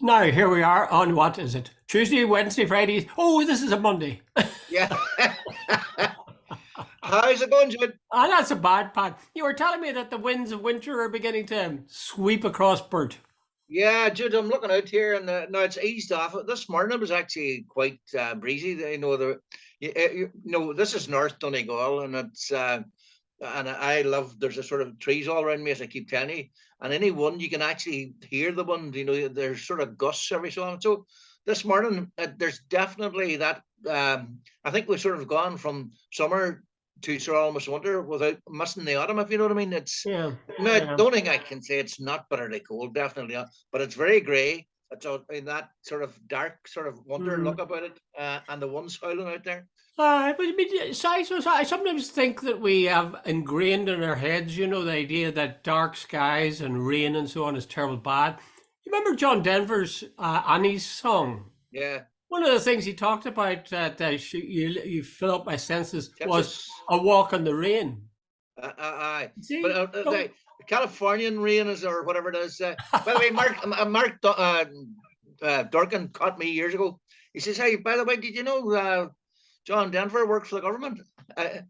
Now, here we are on what is it? Tuesday, Wednesday, Friday. Oh, this is a Monday. Yeah. How's it going, Jude? Ah, that's a bad Pat. You were telling me that the winds of winter are beginning to sweep across Burt. Yeah, Jude, I'm looking out here, and now it's eased off. This morning it was actually quite breezy. This is North Donegal, and I love. There's a sort of trees all around me, as I keep telling you, and any wind you can actually hear the wind. There's sort of gusts every so often. So this morning, there's definitely that. I think we've sort of gone from summer to sort of almost winter without missing the autumn, if you know what I mean. Yeah, No, I yeah. don't think I can say it's not bitterly cold, definitely not, but it's very grey. It's in that sort of dark, sort of winter Mm. look about it, and the one's howling out there. But I mean, so I sometimes think that we have ingrained in our heads, the idea that dark skies and rain and so on is terrible bad. You remember John Denver's Annie's song? Yeah, One of the things he talked about that you fill up my senses tips was us. a walk in the rain. Aye, but See, the don't. Californian rain is or whatever it is. By the way, Mark Durkin caught me years ago. He says, "Hey, by the way, did you know John Denver worked for the government?" I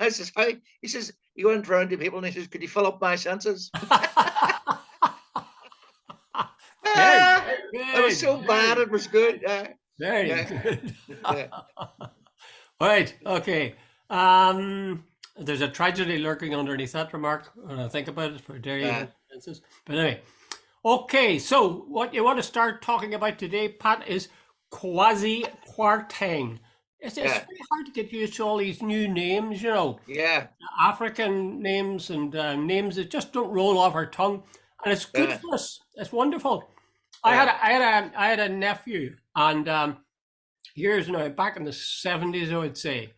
says, "How?" He says he went around to people and he says, "Could you fill up my senses?" Very It was good, so bad, very, it was good. very Yeah, good. yeah, Right, okay. There's a tragedy lurking underneath that remark when I think about it for dairy uh, instance. But anyway, okay, so what you want to start talking about today, Pat, is quasi-quartang. It's yeah, very hard to get used to all these new names, yeah, African names and names that just don't roll off our tongue. And it's good yeah, for us. It's wonderful. I had yeah. a nephew, and years now back in the 70s, I would say,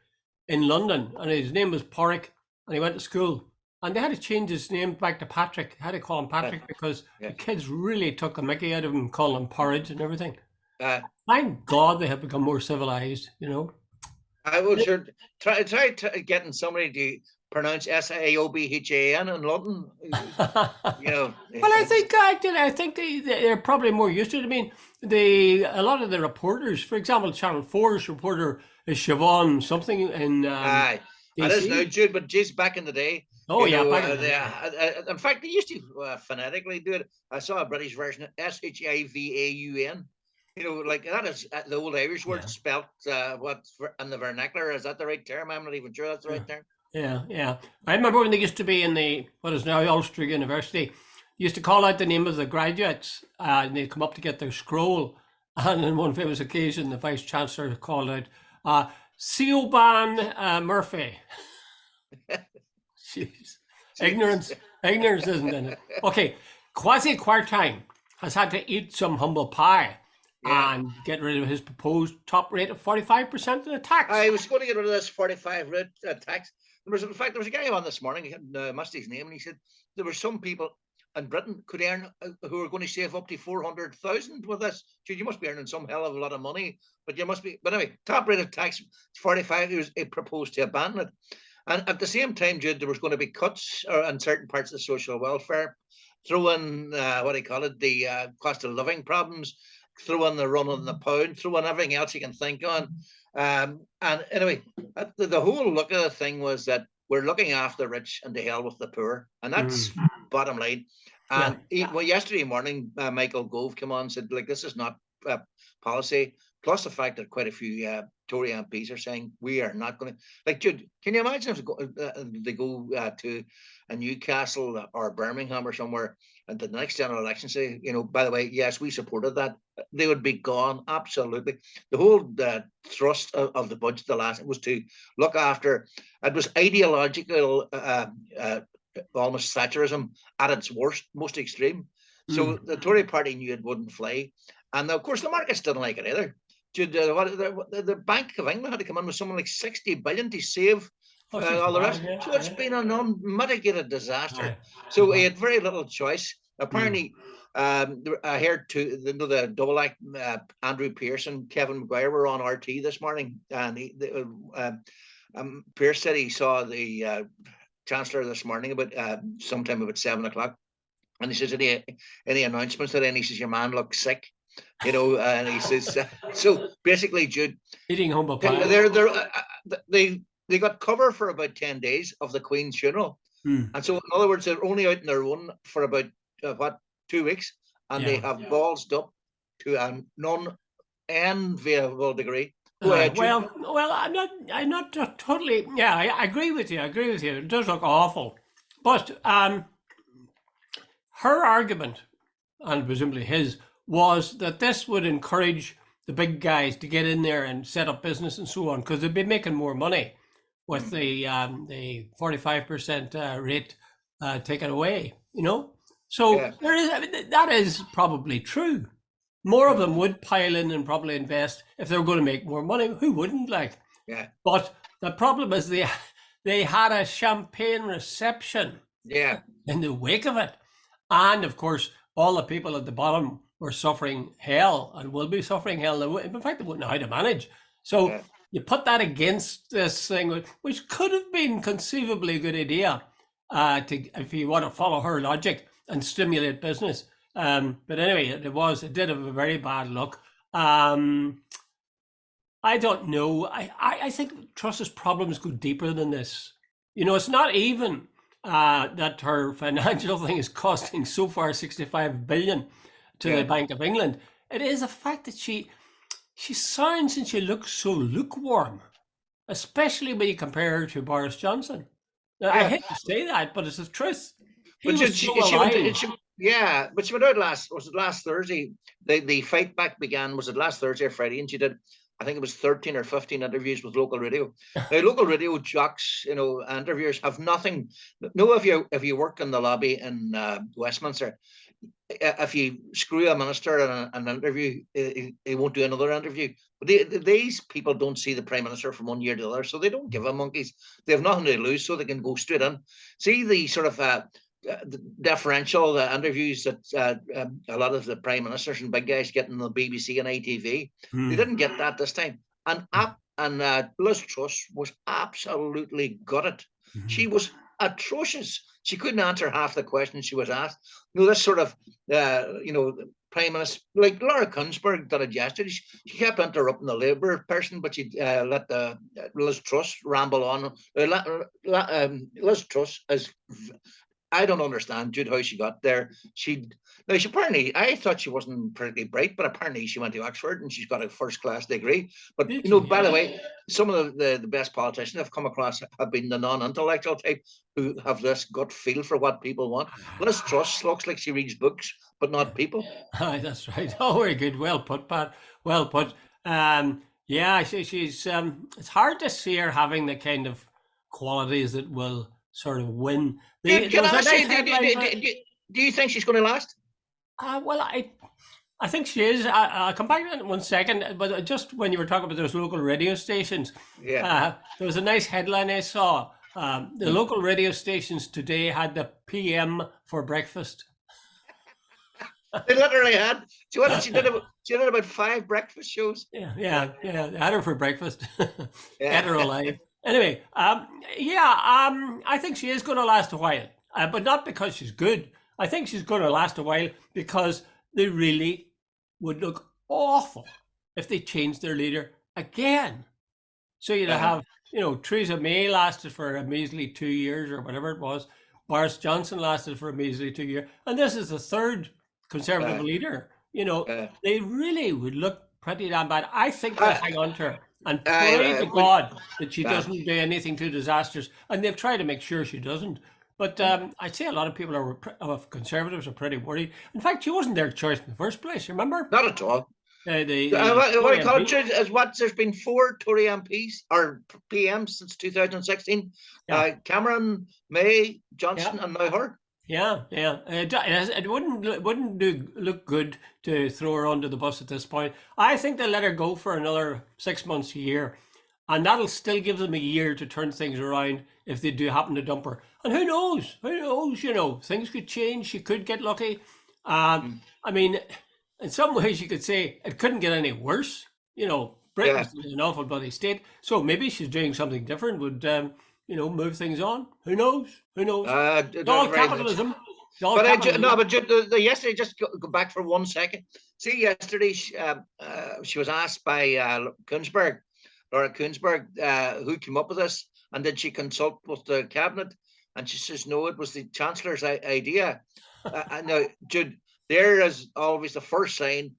in London, and his name was Porrick, and he went to school, and they had to change his name back to Patrick. Had to call him Uh, Patrick because the yeah. kids really took the mickey out of him, calling him porridge and everything. Uh, Thank God they have become more civilized. I will sure try getting somebody to pronounce Saobhan in London. Well, I It's think actually, I think they're probably more used to it. I mean, a lot of the reporters, for example, Channel 4's reporter is Siobhan something in aye. It is now, DC. Jude, but geez, back in the day, Oh yeah, back in the day. in fact, they used to phonetically do it. I saw a British version, Shivaun. Like that is the old Irish word Yeah, spelt in the vernacular. Is that the right term? I'm not even sure that's the yeah, right term. yeah. I remember when they used to be in the what is now Ulster University. They used to call out the name of the graduates, and they'd come up to get their scroll. And on one famous occasion, the vice chancellor called out, Siobhan Murphy. Jeez. Jeez. Ignorance isn't in it. Okay, Kwasi Kwarteng has had to eat some humble pie Yeah. and get rid of his proposed top rate of 45% of the tax. I was going to get rid of this 45 route tax. In fact, there was a guy on this morning, he had missed his name, and he said there were some people in Britain could earn who are going to save up to 400,000 with this. Dude, you must be earning some hell of a lot of money, but you must be. But anyway, top rate of tax 45. He proposed to abandon it, and at the same time, Jude, there was going to be cuts in certain parts of social welfare. Throw in what do you call it, the cost of living problems. Throw in the run on the pound. Throw in everything else you can think on. And anyway, the whole look of the thing was that we're looking after the rich and to hell with the poor, and that's Mm, bottom line. yeah. And yesterday morning, Michael Gove came on and said, like, this is not policy. Plus the fact that quite a few Tory MPs are saying we are not going to. Like, Jude, can you imagine if they go to a Newcastle or Birmingham or somewhere, and the next general election say, by the way, yes, we supported that, they would be gone. Absolutely. The whole thrust of the budget, the last, was to look after. It was ideological, almost Thatcherism at its worst, most extreme. So Mm. the Tory party knew it wouldn't fly, and of course the markets didn't like it either. The Bank of England had to come in with something like 60 billion to save Oh, she's all the mad, rest. yeah, So it's yeah. been an unmitigated disaster. Aye, she's So he mad. had very little choice. Mm. Apparently, I heard the double act. Andrew Pearce and Kevin Maguire were on RT this morning, and Pearce said he saw the Chancellor this morning about sometime about 7 o'clock, And he says, any announcements today? And he says, your man looks sick, you know. And he says, so basically, Jude, Eating humble pie. they got cover for about 10 days of the Queen's funeral. And so, in other words, they're only out on their own for about 2 weeks, and they have ballsed up to a non-enviable degree. Well, I'm not totally. Yeah, I agree with you. It does look awful, but her argument, and presumably his, was that this would encourage the big guys to get in there and set up business and so on, because they'd be making more money with the 45% rate taken away. You know, so there is. I mean, that is probably true. More of them would pile in and probably invest if they were going to make more money. Who wouldn't, like? Yeah. But the problem is they had a champagne reception. Yeah. In the wake of it, and of course, all the people at the bottom were suffering hell and will be suffering hell. In fact, they wouldn't know how to manage. So you put that against this thing, which could have been conceivably a good idea, if you want to follow her logic and stimulate business. But anyway, it did have a very bad look. I don't know. I think Truss's problems go deeper than this. You know, it's not even that her financial thing is costing so far 65 billion to the Bank of England. It is a fact that she sounds and she looks so lukewarm, especially when you compare her to Boris Johnson. Now, I hate to say that, but it's the truth. But she went out last Thursday. The fight back began, was it last Thursday or Friday? And she did, I think it was 13 or 15 interviews with local radio. Now, local radio jocks, you know, interviewers have nothing. No, if you work in the lobby in Westminster, if you screw a minister in an interview, he won't do another interview. But these people don't see the Prime Minister from one year to the other, so they don't give a monkeys. They have nothing to lose, so they can go straight in. See the sort of the deferential interviews that a lot of the prime ministers and big guys get in the BBC and ITV. They didn't get that this time. And Liz Truss was absolutely gutted. She was atrocious. She couldn't answer half the questions she was asked. You know, this sort of, Prime Minister, like Laura Kuenssberg did it yesterday. She kept interrupting the Labour person, but she let Liz Truss ramble on. Liz Truss is... I don't understand, Jude, how she got there. She apparently, I thought she wasn't particularly bright, but apparently she went to Oxford and she's got a first-class degree. But, by the way, some of the best politicians I've come across have been the non-intellectual type who have this gut feel for what people want. Liz Truss looks like she reads books, but not people. That's right. Oh, very good. Well put, Pat. Well put. She's. It's hard to see her having the kind of qualities that will sort of win. Do you think she's going to last? Well, I think she is. I'll come back to that in 1 second. But just when you were talking about those local radio stations, there was a nice headline I saw. The local radio stations today had the PM for breakfast. They literally had. She did about 5 breakfast shows. Yeah. They had her for breakfast. Get her alive. Anyway, I think she is going to last a while, but not because she's good. I think she's going to last a while because they really would look awful if they changed their leader again. So you'd have, Theresa May lasted for a measly 2 years or whatever it was. Boris Johnson lasted for a measly 2 years. And this is the third Conservative leader. They really would look pretty damn bad. I think they'll hang on to her. And pray to God that she doesn't do anything too disastrous. And they've tried to make sure she doesn't. But I'd say a lot of people Conservatives are pretty worried. In fact, she wasn't their choice in the first place, remember? Not at all. What do you call it is what there's been 4 Tory MPs or PMs since 2016. Cameron, May, Johnson, and now her. Yeah. It wouldn't look good to throw her under the bus at this point. I think they'll let her go for another 6 months, a year, and that'll still give them a year to turn things around if they do happen to dump her. And who knows? Things could change. She could get lucky. I mean, in some ways, you could say it couldn't get any worse. Britain's an awful bloody state, so maybe she's doing something different. Would move things on. Who knows? It's all capitalism. But yesterday, just go back for 1 second. See, yesterday she was asked by Laura Kuenssberg, who came up with this, and did she consult with the cabinet? And she says, no, it was the Chancellor's idea. Now, Jude, there is always the first sign.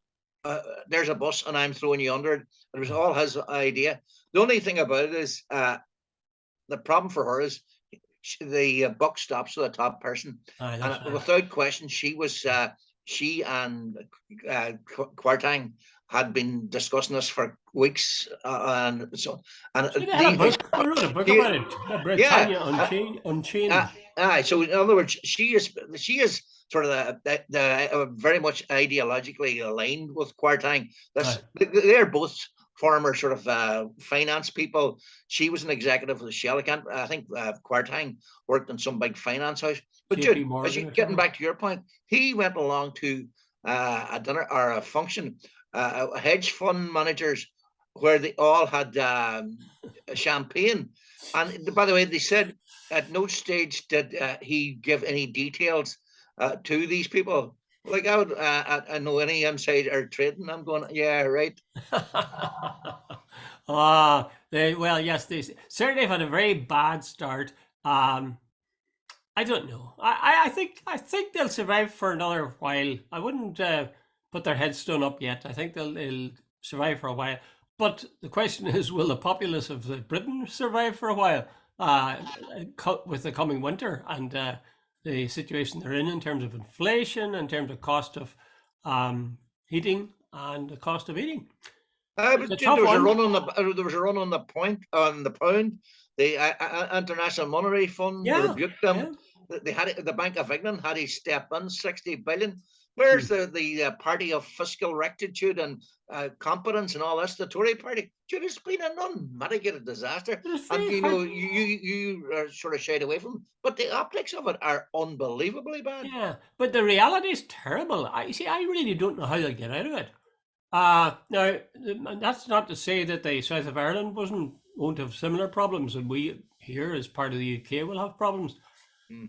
There's a bus, and I'm throwing you under it. It was all his idea. The only thing about it is the problem for her is the buck stops with the top person, and without question, she and Kwarteng had been discussing this for weeks, and so they wrote a book about it. Britannia Unchained. So in other words, she is sort of the very much ideologically aligned with Kwarteng. They're both former sort of finance people. She was an executive of the Shell account. I think Kwarteng worked in some big finance house. But Jude, getting back to your point, he went along to a dinner or a function, hedge fund managers, where they all had champagne. And by the way, they said at no stage did he give any details to these people. Like I know any insider trading, I'm going, yeah, right. Yes, they certainly have had a very bad start. I don't know. I think they'll survive for another while. I wouldn't put their headstone up yet. I think they'll survive for a while. But the question is, will the populace of Britain survive for a while with the coming winter and the situation they're in terms of inflation, in terms of cost of heating and the cost of eating? There was a run on the pound. The International Monetary Fund rebuked them. They had the Bank of England had to step in 60 billion. Where's the party of fiscal rectitude and competence and all this? The Tory party. Dude, it's been an unmitigated disaster, and you sort of shied away from them. But the optics of it are unbelievably bad. Yeah, but the reality is terrible. I really don't know how they'll get out of it. Now, that's not to say that the south of Ireland won't have similar problems, and we here, as part of the UK, will have problems.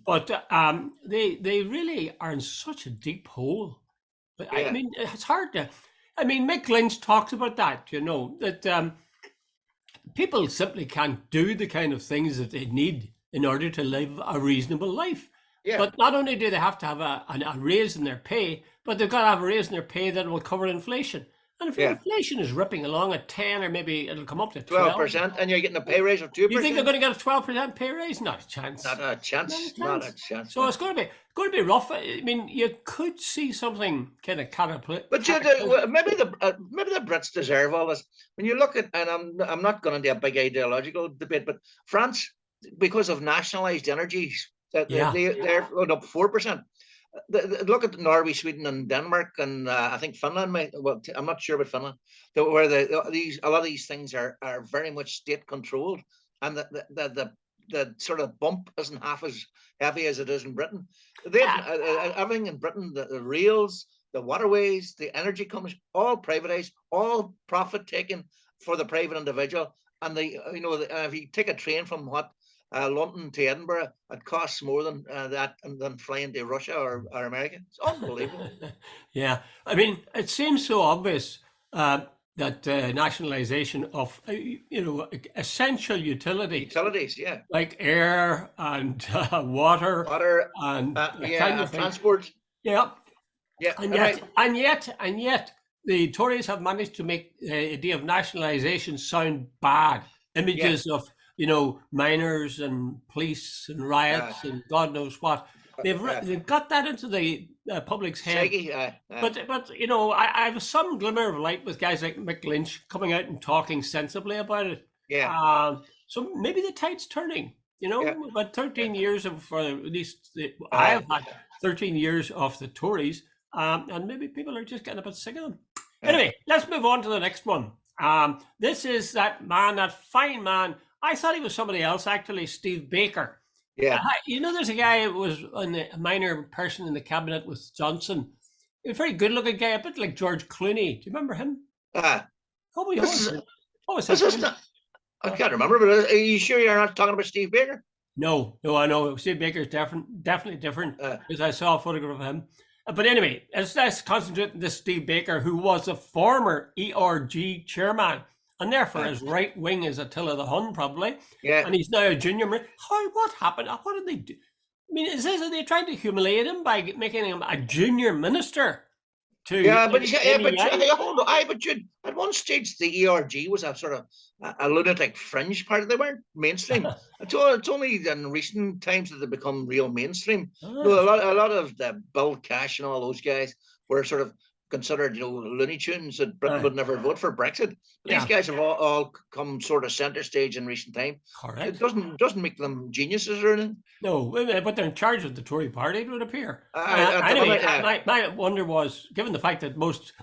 But they really are in such a deep hole. But I mean, it's hard to. I mean, Mick Lynch talks about that. That people simply can't do the kind of things that they need in order to live a reasonable life. Yeah. But not only do they have to have a raise in their pay, but they've got to have a raise in their pay that will cover inflation. And if inflation is ripping along at 10, or maybe it'll come up to 12%, and you're getting a pay raise of 2%. You think they're going to get a 12% pay raise? Not a chance. Not a chance. So it's going to be rough. I mean, you could see something kind of catapult. But maybe the Brits deserve all this. When you look at, and I'm not going into a big ideological debate, but France, because of nationalised energies, they're up 4%. Look at Norway, Sweden, and Denmark, and I think Finland. I'm not sure about Finland, where a lot of these things are very much state controlled, and the sort of bump isn't half as heavy as it is in Britain. Everything in Britain, the rails, the waterways, the energy companies, all privatized, all profit taken for the private individual, and if you take a train from London to Edinburgh, it costs more than that than flying to Russia or America. It's unbelievable. Yeah, I mean, it seems so obvious that nationalisation of essential utilities, like air and water, and transport. And yet, the Tories have managed to make the idea of nationalisation sound bad. Images of miners and police and riots and God knows what. They've got that into the public's head. But I have some glimmer of light with guys like Mick Lynch coming out and talking sensibly about it. So maybe the tide's turning. About 13 years of, or at least I have had 13 years of the Tories, and maybe people are just getting a bit sick of them. Anyway, let's move on to the next one. This is that fine man. I thought he was somebody else, actually, Steve Baker. Yeah. There's a guy who was a minor person in the cabinet with Johnson. A very good-looking guy, a bit like George Clooney. Do you remember him? I can't remember, but are you sure you're not talking about Steve Baker? No, no, I know. Steve Baker's different, definitely different, Uh, because I saw a photograph of him. But anyway, let's concentrate on this Steve Baker, who was a former ERG chairman, and therefore uh, his right wing is Attila the Hun, probably. yeah. And he's now a junior. How? What happened? What did they do? I mean, is this, are they trying to humiliate him by making him a junior minister to Yeah, but NEI? hold on. But you, at one stage the ERG was a sort of a lunatic fringe part. They weren't mainstream. It's only in recent times that they become real mainstream. No, Ah, a lot of the Bill Cash and all those guys were sort of considered, Looney Tunes, that Britain ah, would never vote for Brexit. But these yeah, guys have all come sort of centre stage in recent time. It correct. doesn't make them geniuses or anything. No, but they're in charge of the Tory party, it would appear. At the Anyway, minute, my wonder was, given the fact that most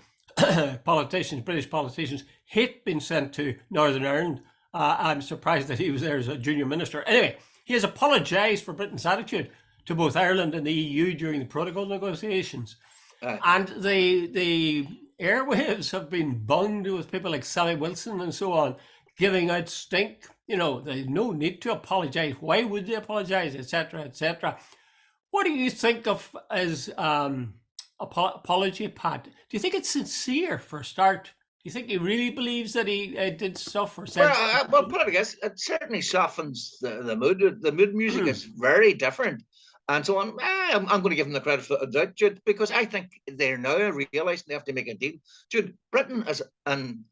politicians, British politicians, hate being sent to Northern Ireland, I'm surprised that he was there as a junior minister. Anyway, he has apologised for Britain's attitude to both Ireland and the EU during the protocol negotiations. And the airwaves have been bunged with people like Sally Wilson and so on, giving out stink. There's no need to apologise. Why would they apologise, etc., etc.? What do you think of as apology, Pat? Do you think it's sincere for a start? Do you think he really believes that he did stuff or said Well, stuff? put it, I guess it certainly softens the mood. The mood music is very different, and so on. I'm going to give them the credit for that, Jude, because I think they're now realizing they have to make a deal. Jude, Britain is, and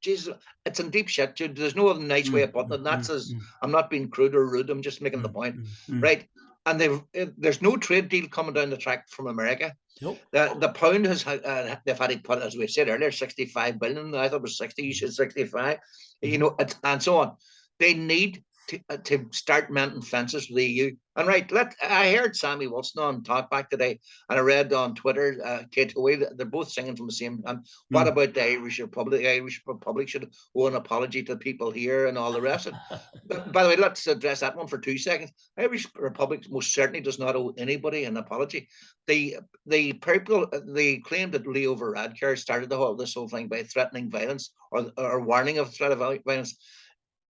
Jesus, it's in deep shit, Jude. There's no other nice way of putting it. And that's as, I'm not being crude or rude. I'm just making the point, right? And there's no trade deal coming down the track from America. Nope. The pound has they've had to put, as we said earlier, 65 billion. I thought it was 60. You said 65. And so on. They need to start mending fences with the EU. And right, I heard Sammy Wilson on Talkback today, and I read on Twitter, Kate Hoey, they're both singing from the same. And what about the Irish Republic? The Irish Republic should owe an apology to people here and all the rest of it. But, by the way, let's address that one for 2 seconds. Irish Republic most certainly does not owe anybody an apology. The people, they claimed that Leo Varadkar started this whole thing by threatening violence or warning of threat of violence.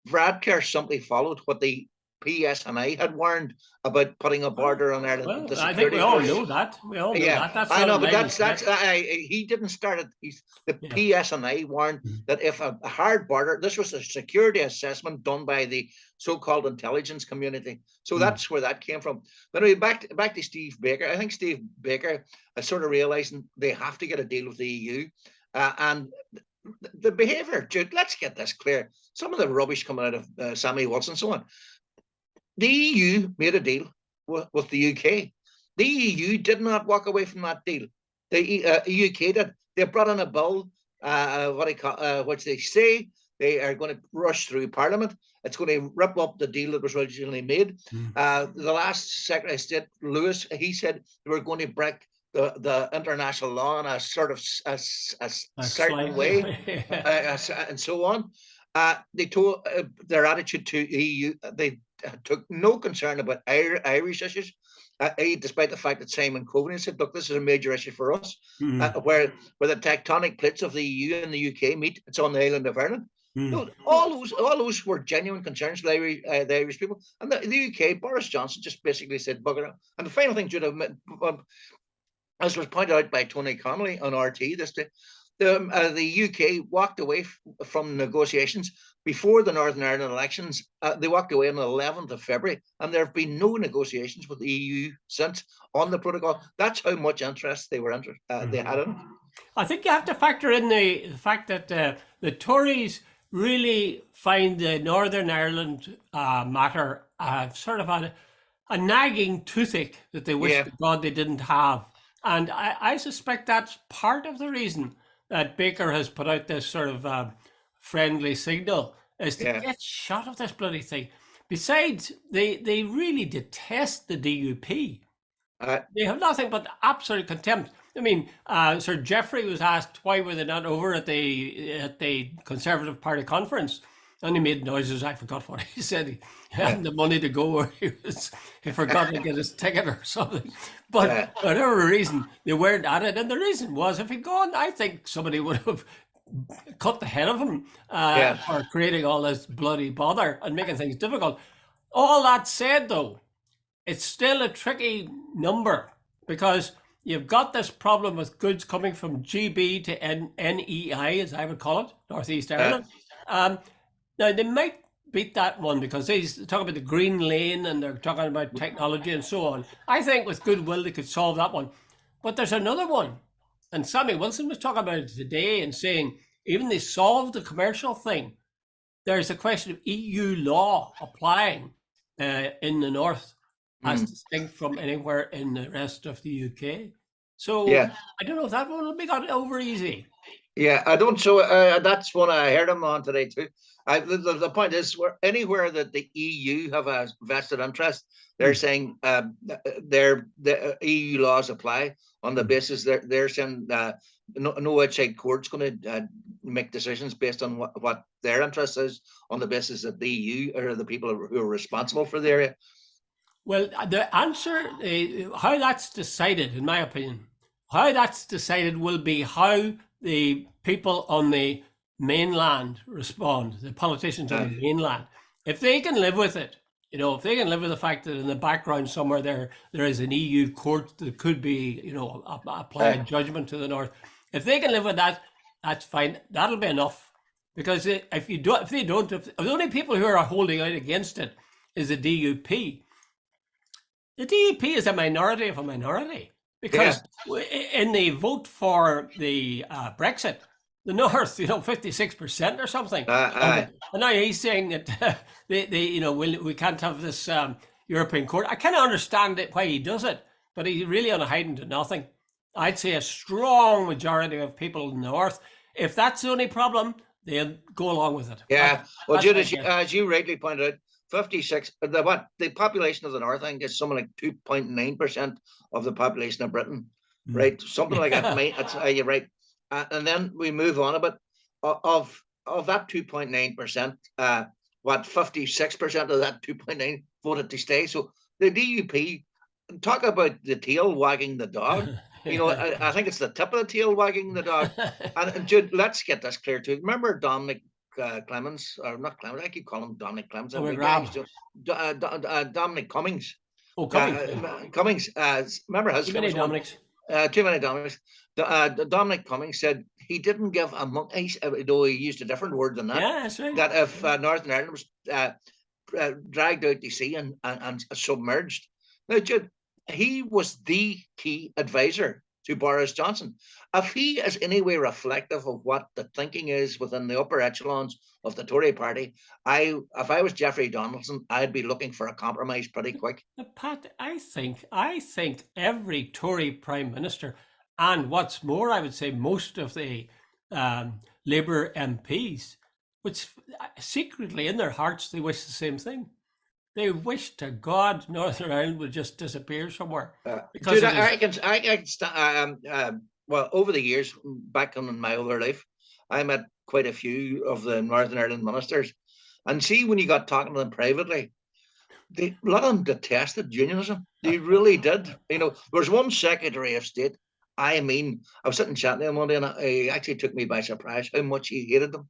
Varadkar simply followed what the PSNI had warned about putting a border on Ireland. Well, I think we all know that. We all know that. That's I know, but he didn't start it. The PSNI warned that if a hard border, this was a security assessment done by the so-called intelligence community. So that's where that came from. But anyway, back to Steve Baker. I think Steve Baker is sort of realizing they have to get a deal with the EU, and the behaviour, Jude, let's get this clear. Some of the rubbish coming out of Sammy Wilson and so on. The EU made a deal with the UK. The EU did not walk away from that deal. The UK did. They brought in a bill, which they say they are going to rush through Parliament. It's going to rip up the deal that was originally made. The last Secretary of State, Lewis, he said they were going to break the international law in a sort of a certain way, and so on. They told their attitude to EU. They took no concern about Irish issues, despite the fact that Simon Coveney said, "Look, this is a major issue for us." Where the tectonic plates of the EU and the UK meet, it's on the island of Ireland. No, all those were genuine concerns for the Irish people, and the UK. Boris Johnson just basically said, "Bugger it." And the final thing, Jude, as was pointed out by Tony Connolly on RT this day, the UK walked away from negotiations before the Northern Ireland elections. They walked away on the 11th of February, and there have been no negotiations with the EU since on the protocol. That's how much interest they had in it. I think you have to factor in the fact that the Tories really find the Northern Ireland matter sort of a nagging toothache that they wish to God they didn't have. And I suspect that's part of the reason that Baker has put out this sort of friendly signal, is to get shot of this bloody thing. Besides, they really detest the DUP. They have nothing but absolute contempt. I mean, Sir Geoffrey was asked why were they not over at the Conservative Party conference, and he made noises. I forgot what he said. He hadn't the money to go, or he forgot to get his ticket or something. But for whatever reason, they weren't at it. And the reason was, if he'd gone, I think somebody would have cut the head of him for creating all this bloody bother and making things difficult. All that said, though, it's still a tricky number because you've got this problem with goods coming from GB to NEI, as I would call it, Northeast Uh, Ireland. Now, they might beat that one because they talk about the green lane and they're talking about technology and so on. I think with goodwill, they could solve that one. But there's another one. And Sammy Wilson was talking about it today and saying even they solved the commercial thing. There's a question of EU law applying in the north as distinct from anywhere in the rest of the UK. So yeah, I don't know if that one will be got over easy. yeah, I don't. So that's one I heard him on today too. The point is, where anywhere that the EU have a vested interest, they're saying the EU laws apply on the basis they're saying no outside court's going to make decisions based on what their interest is on the basis that the EU are the people who are responsible for the area. Well, the answer, how that's decided, in my opinion, how that's decided will be how the people on the mainland respond, the politicians on the mainland. If they can live with it, if they can live with the fact that in the background somewhere there is an EU court that could be, apply a judgment to the north. If they can live with that, that's fine. That'll be enough. Because if the only people who are holding out against it is the DUP. The DUP is a minority of a minority because in the vote for the Brexit, the North, 56% or something. And now he's saying that we can't have this European court. I kind of understand why he does it, but he's really on a hiding to nothing. I'd say a strong majority of people in the North, if that's the only problem, they'll go along with it. Yeah. Well, Jude, as you rightly pointed out, 56. The population of the North, I think, is something like 2.9% of the population of Britain, right? Something like that. That's you're right. And then we move on a bit. Of that 2.9%, 56% of that 2.9 voted to stay. So the DUP, talk about the tail wagging the dog. I think it's the tip of the tail wagging the dog. And Jude, let's get this clear too. Remember Dominic Clemens, or not Clemens? I keep calling him Dominic Clemens. Dominic Cummings. Oh, Cummings. Cummings. Remember his? Too many Dominics. Too many Dominics. Dominic Cummings said he didn't give a monkey, though he used a different word than that. Yeah, that's right. That if Northern Ireland was dragged out to sea and submerged. Now, Jude, he was the key advisor to Boris Johnson. If he is any way reflective of what the thinking is within the upper echelons of the Tory party, if I was Jeffrey Donaldson, I'd be looking for a compromise pretty quick. Pat, I think every Tory Prime Minister, and what's more, I would say most of the Labour MPs, which secretly in their hearts they wish the same thing. They wish to God Northern Ireland would just disappear somewhere. Because Dude, I can well, over the years, back in my other life, I met quite a few of the Northern Ireland ministers. And see, when you got talking to them privately, a lot of them detested unionism. They really did. There's one Secretary of State. I was sitting chatting to him one day, and it actually took me by surprise how much he hated them.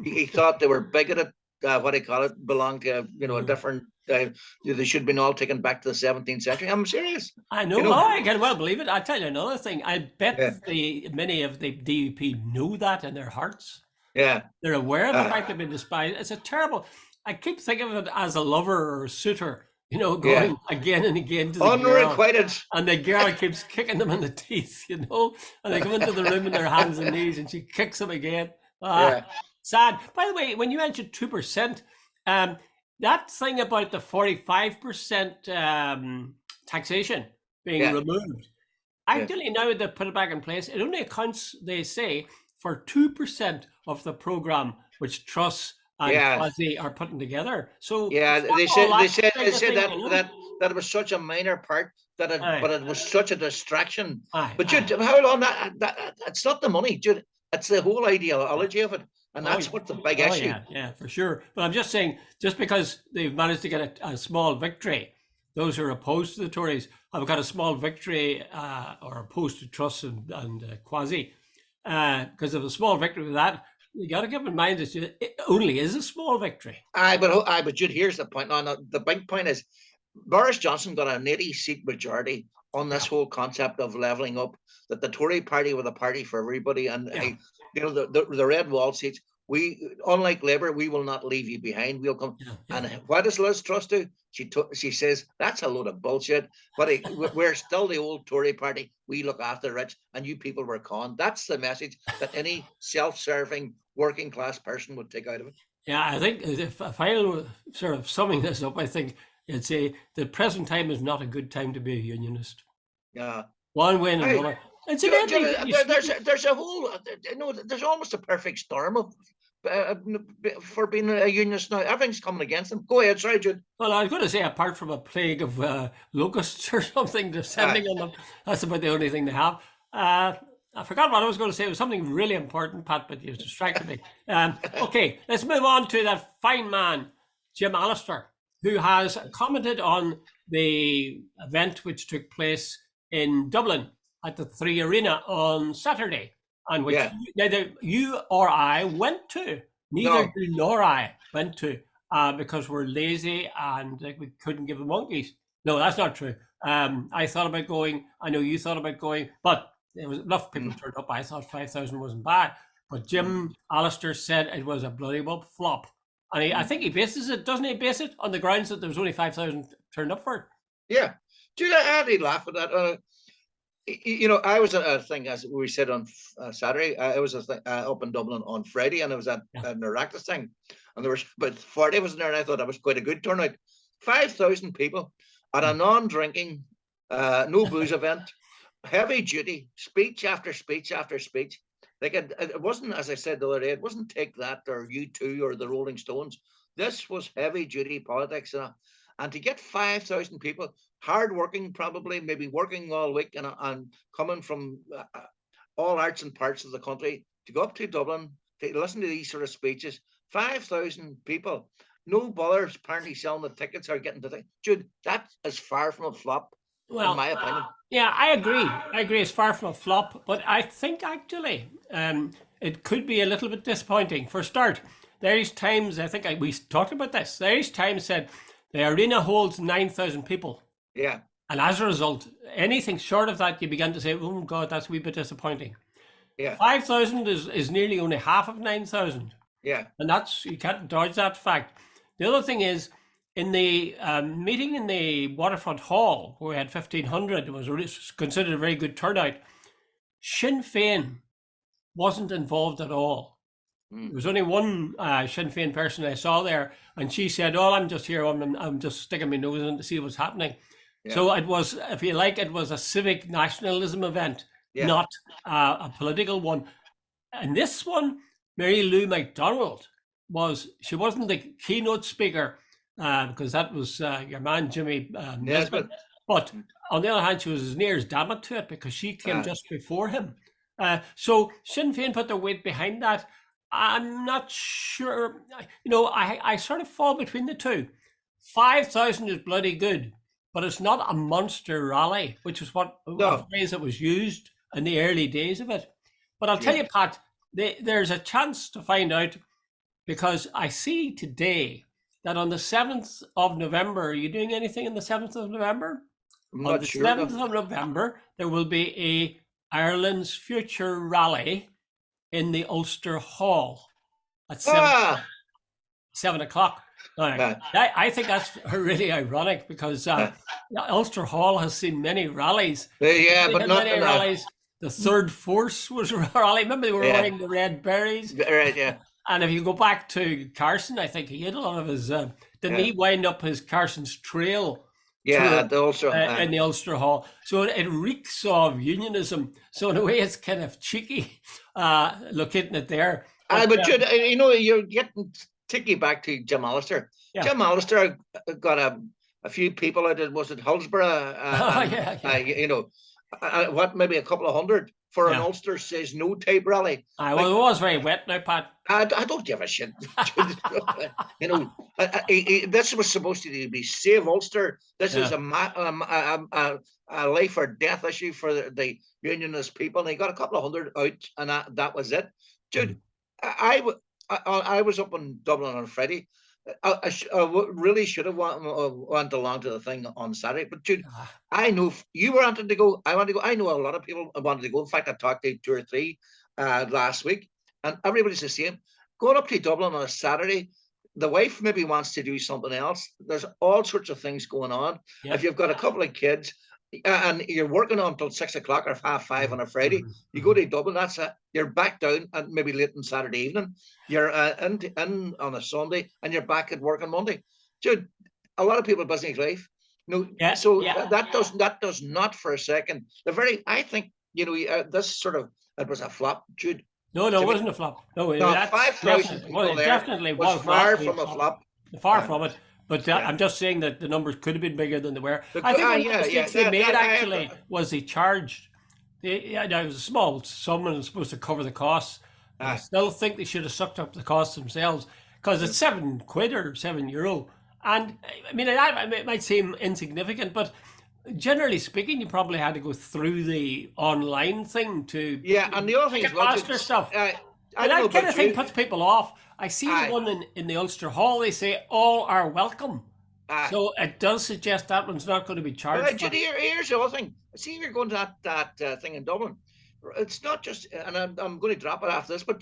He thought they were bigoted. What do you call it? Belong to a different. They should have been all taken back to the 17th century. I'm serious. I know. I can well believe it. I'll tell you another thing. I bet many of the DUP know that in their hearts. Yeah, they're aware of the fact they've been despised. It's a terrible. I keep thinking of it as a lover or a suitor. Going again and again to the unrequited, girl, and the girl keeps kicking them in the teeth. And they come into the room in their hands and knees, and she kicks them again. Sad. By the way, when you mentioned 2%, that thing about the 45% taxation being removed, ideally now that they've put it back in place, it only accounts, they say, for 2% of the programme which trusts and Kwasi are putting together. So they said that it was such a minor part but it was such a distraction. But Jude, hold on, that it's not the money, Jude. It's the whole ideology of it. And that's what's the big issue. Yeah, for sure. But I'm just saying, just because they've managed to get a small victory, those who are opposed to the Tories have got a small victory or opposed to Truss and Kwasi. Because of a small victory with that, you got to keep in mind that it only is a small victory. But Jude, here's the point. No, the big point is Boris Johnson got an 80-seat majority on this whole concept of levelling up. That the Tory party were the party for everybody, and the red wall seats. We, unlike Labour, we will not leave you behind. We'll come. And what does Liz Truss do? She says that's a load of bullshit. But we're still the old Tory party. We look after the rich, and you people were conned. That's the message that any self-serving working class person would take out of it. Yeah, I think if I were sort of summing this up, I think you'd say the present time is not a good time to be a unionist. Yeah. One way and another. There's a whole, there's almost a perfect storm of for being a unionist now. Everything's coming against them. Go ahead, sorry, Jude. Well, I was going to say, apart from a plague of locusts or something descending on them, that's about the only thing they have. I forgot what I was going to say. It was something really important, Pat, but you distracted me. Okay, let's move on to that fine man, Jim Allister, who has commented on the event which took place in Dublin at the 3ARENA on Saturday, and which neither you or I went to. Neither you nor I went to because we're lazy and we couldn't give the monkeys. No, that's not true. I thought about going. I know you thought about going, but there was enough people turned up. I thought 5,000 wasn't bad. But Jim Allister said it was a bloody well flop. And I think he bases it, doesn't he base it on the grounds that there was only 5,000 turned up for it? Yeah. Dude, I did laugh at that. I was at a thing, as we said on Saturday, I was a thing, up in Dublin on Friday, and it was at an Iraqis thing. And there was about 40 of us in there, and I thought that was quite a good turnout. 5,000 people at a non-drinking, no booze event, heavy duty, speech after speech after speech. It wasn't, as I said the other day, it wasn't Take That or U2 or the Rolling Stones. This was heavy duty politics. And to get 5,000 people, hardworking, probably, maybe working all week and coming from all arts and parts of the country, to go up to Dublin, to listen to these sort of speeches, 5,000 people, no bother apparently selling the tickets or getting the thing. Jude, that is far from a flop, in my opinion. Yeah, I agree. It's far from a flop, but I think actually it could be a little bit disappointing. For a start, the Irish Times, I think we talked about this, the Irish Times said the arena holds 9,000 people. Yeah. And as a result, anything short of that, you begin to say, oh God, that's a wee bit disappointing. Yeah. 5,000 is nearly only half of 9,000. Yeah. And you can't dodge that fact. The other thing is, in the meeting in the Waterfront Hall, where we had 1,500, it was considered a very good turnout. Sinn Féin wasn't involved at all. There was only one Sinn Féin person I saw there, and she said, "Oh, I'm just here. I'm just sticking my nose in to see what's happening." Yeah. So it was, if you like, it was a civic nationalism event, not a political one. And this one, Mary Lou McDonald she wasn't the keynote speaker because that was your man Jimmy Nesbitt. But on the other hand, she was as near as damn it to it because she came just before him. So Sinn Féin put their weight behind that. I'm not sure. I sort of fall between the two. 5,000 is bloody good, but it's not a monster rally, which is a phrase that was used in the early days of it. But I'll tell you, Pat, there's a chance to find out, because I see today that on the 7th of November, are you doing anything on the 7th of November? I'm not sure. On the 7th of November, there will be a Ireland's Future rally in the Ulster Hall at 7 o'clock. I think that's really ironic because Ulster Hall has seen many rallies. But not many rallies. The Third Force was a rally. Remember, they were wearing the red berets. Right, yeah. And if you go back to Carson, I think he had a lot of his. Didn't he wind up his Carson's Trail? Yeah, also in the Ulster Hall. So it reeks of unionism. So in a way, it's kind of cheeky locating it there. But Jude, you're getting ticky back to Jim Allister. Yeah. Jim Allister got a few people out. Was it Hillsborough? Maybe a couple of hundred for an Ulster Says No type rally. Well, it was very wet now, Pat. I don't give a shit. This was supposed to be Save Ulster. This is a life or death issue for the unionist people. And they got a couple of hundred out, and that was it. Dude, I, I was up in Dublin on Friday. Really should have went along to the thing on Saturday. But Jude, Ah, I know you wanted to go. I wanted to go. I know a lot of people wanted to go. In fact, I talked to two or three last week, and everybody's the same. Going up to Dublin on a Saturday, the wife maybe wants to do something else. There's all sorts of things going on. yeah. If you've got a couple of kids and you're working until 6 o'clock or 5:30 on a Friday, you go to Dublin. That's it. You're back down and maybe late on Saturday evening. You're in on a Sunday and you're back at work on Monday. Dude, a lot of people are busy life. No, Yeah, so yeah. that does not for a second. I think this sort of it was a flop, Jude. No, it To me, wasn't a flop. No, no, that's 5,000 definitely, well, people it there definitely was was far not a from a flop. flop. Far Yeah, from it. But yeah, I'm just saying that the numbers could have been bigger than they were. I think one of the yeah, yeah. mistakes they made I have actually was they charged. Yeah, now it was a small sum and it's supposed to cover the costs, but I uh, still think they should have sucked up the costs themselves because it's £7 or €7. And I mean, it might seem insignificant, but generally speaking, you probably had to go through the online thing to yeah. And the other thing is, well, Ticketmaster stuff. I And don't know that kind about of thing you. puts people off. I see the I, one in the Ulster Hall, they say all are welcome. I, So it does suggest that one's not going to be Well, charged for. here's the other thing. See, if you're going to that thing in Dublin, it's not just, and I'm going to drop it after this, but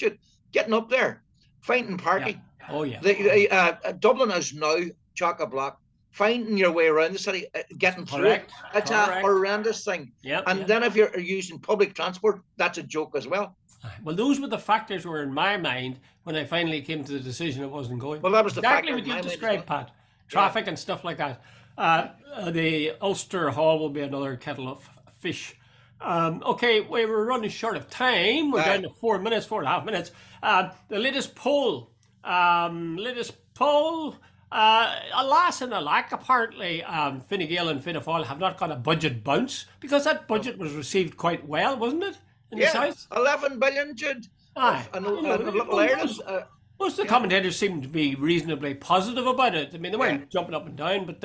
getting up there, finding Yeah. parking. Oh, yeah. Dublin is now chock a block. Finding your way around the city, getting through it, Correct. it's a Correct. horrendous thing. Yep. And Yep. then if you're using public transport, that's a joke as well. Well, those were the factors were in my mind when I finally came to the decision it wasn't going. Well, that was the Exactly factor what in you my mind as described, well. Pat. Traffic and stuff like that. The Ulster Hall will be another kettle of fish. Okay, we were running short of time. We're down to 4 minutes, 4.5 minutes. The latest poll. Alas and alack, apparently Fine Gael and Fianna Fáil have not got a budget bounce because that budget was received quite well, wasn't it? In the Yeah, South? 11 billion, Jude. Aye. And You know, little Ireland. most of the commentators seemed to be reasonably positive about it. I mean, they weren't jumping up and down, but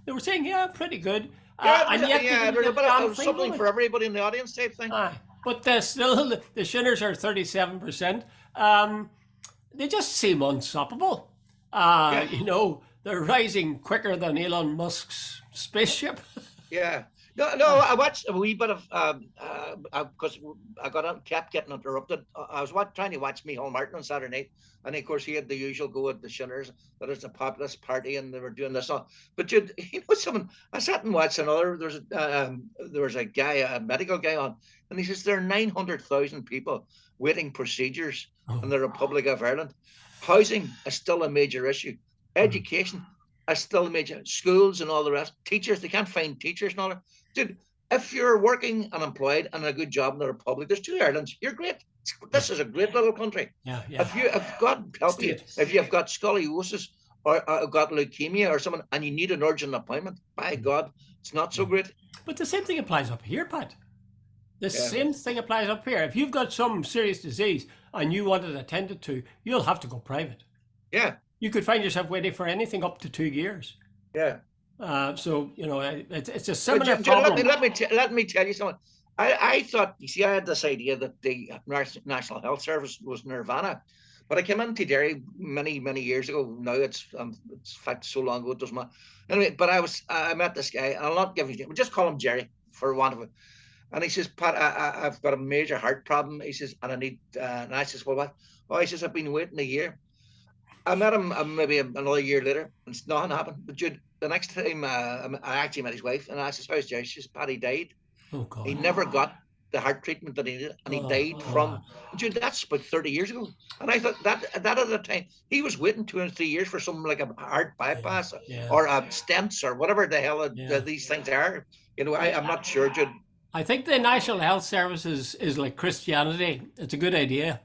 they were saying, yeah, pretty good. And yet they didn't There's a get bit damn of thing something going. for everybody in the audience type thing. Aye. But still, the Shinners are 37%. They just seem unstoppable. You know, they're rising quicker than Elon Musk's spaceship. Yeah. No, I watched a wee bit of because kept getting interrupted. I was trying to watch Micheál Martin on Saturday night, and of course he had the usual go at the Shinners that it's a populist party, and they were doing this all. But you know, someone I sat and watched another. There was a guy, a medical guy on, and he says there are 900,000 people waiting procedures in the Republic of Ireland. Housing is still a major issue. Education is still a major. Schools and all the rest. Teachers, they can't find teachers and all that. Dude, if you're working and employed and a good job in the Republic, there's two Irelands. You're great. This is a great little country. Yeah. If God help you, if you've got scoliosis or got leukemia or something, and you need an urgent appointment, by God, it's not so great. But the same thing applies up here, Pat. The same thing applies up here. If you've got some serious disease and you want it attended to, you'll have to go private. Yeah. You could find yourself waiting for anything up to 2 years. Yeah. So you know, it's a similar Jim, problem. let me tell you something. I thought, you see, I had this idea that the National Health Service was nirvana, but I came into Derry many years ago. Now it's in fact so long ago it doesn't matter. Anyway, but I met this guy, and I'll not give his name. We'll just call him Jerry for want of it. And he says, Pat, I've got a major heart problem. He says, and I need. And I says, well, what? Oh, he says, I've been waiting a year. I met him maybe another year later, and nothing happened. But Jude, the next time I actually met his wife, and I said, how's Jerry? She says, Pat, he died. Oh God. He never got the heart treatment that he needed, and he died from. Dude, that's about 30 years ago. And I thought that at the time he was waiting 2 or 3 years for something like a heart bypass or stents or whatever the hell these things are. You know, I'm not sure, Jude. I think the National Health Service is like Christianity. It's a good idea.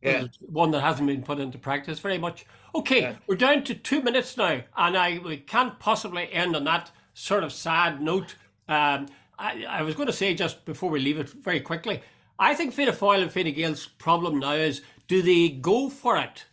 Yeah. One that hasn't been put into practice very much. Okay, we're down to 2 minutes now, and we can't possibly end on that sort of sad note. I was going to say just before we leave it very quickly, I think Fianna Fáil and Fine Gael's problem now is, do they go for it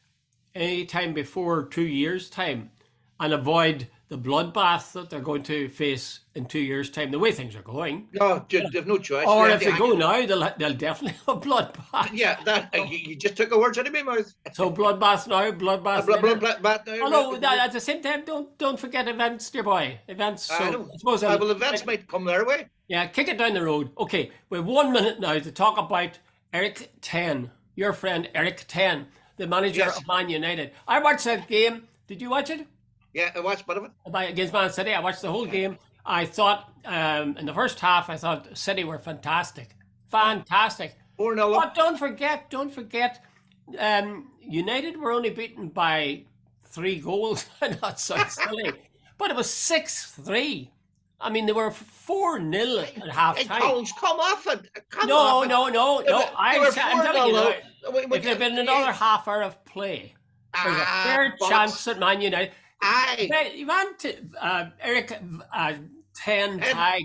any time before 2 years' time and avoid the bloodbath that they're going to face in 2 years' time, the way things are going. No, they've no choice. Or They if have they to go now, they'll definitely have bloodbath. Yeah, that you just took the words out of my mouth. So bloodbath now, bloodbath later. Blood now. Although at the same time, don't forget events, dear boy. Events. So I know. I suppose Well, events might come their way. yeah, kick it down the road. Okay, we have 1 minute now to talk about Eric Ten, your friend Eric Ten, the manager Yes. of Man United. I watched that game. Did you watch it? Yeah, I watched a bit of it. Against Man City. I watched the whole game. I thought in the first half, I thought City were fantastic. Fantastic. 4-0 But up. don't forget, United were only beaten by 3 goals. Not so silly. But it was 6-3. I mean, they were 4-0 at half Hey, time. Collins, come off it. Come No. off it. I'm telling you now, We if there'd been another half hour of play, there's a fair chance at Man United. You want to, Eric Ten Tag.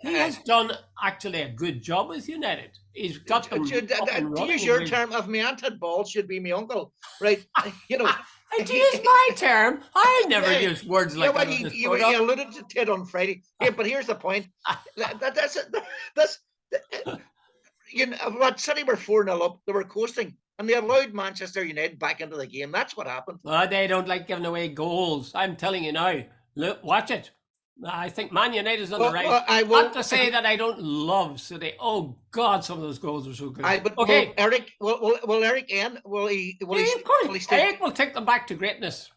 He has done actually a good job with United. He's got them up and To running. use your term, of me anted ball should be my uncle, right? You know. And to use my term, I never use words like that. You alluded to Ted on Friday. Yeah, but here's the point. That's you know what? City were 4-0 up. They were coasting, and they allowed Manchester United back into the game. That's what happened. They don't like giving away goals. I'm telling you now. Look, watch it. I think Man United is on the right. Not to say that I don't love City. Oh God, some of those goals are so good. Okay, will Eric. Will Eric end? Will he? Of course, Eric will take them back to greatness.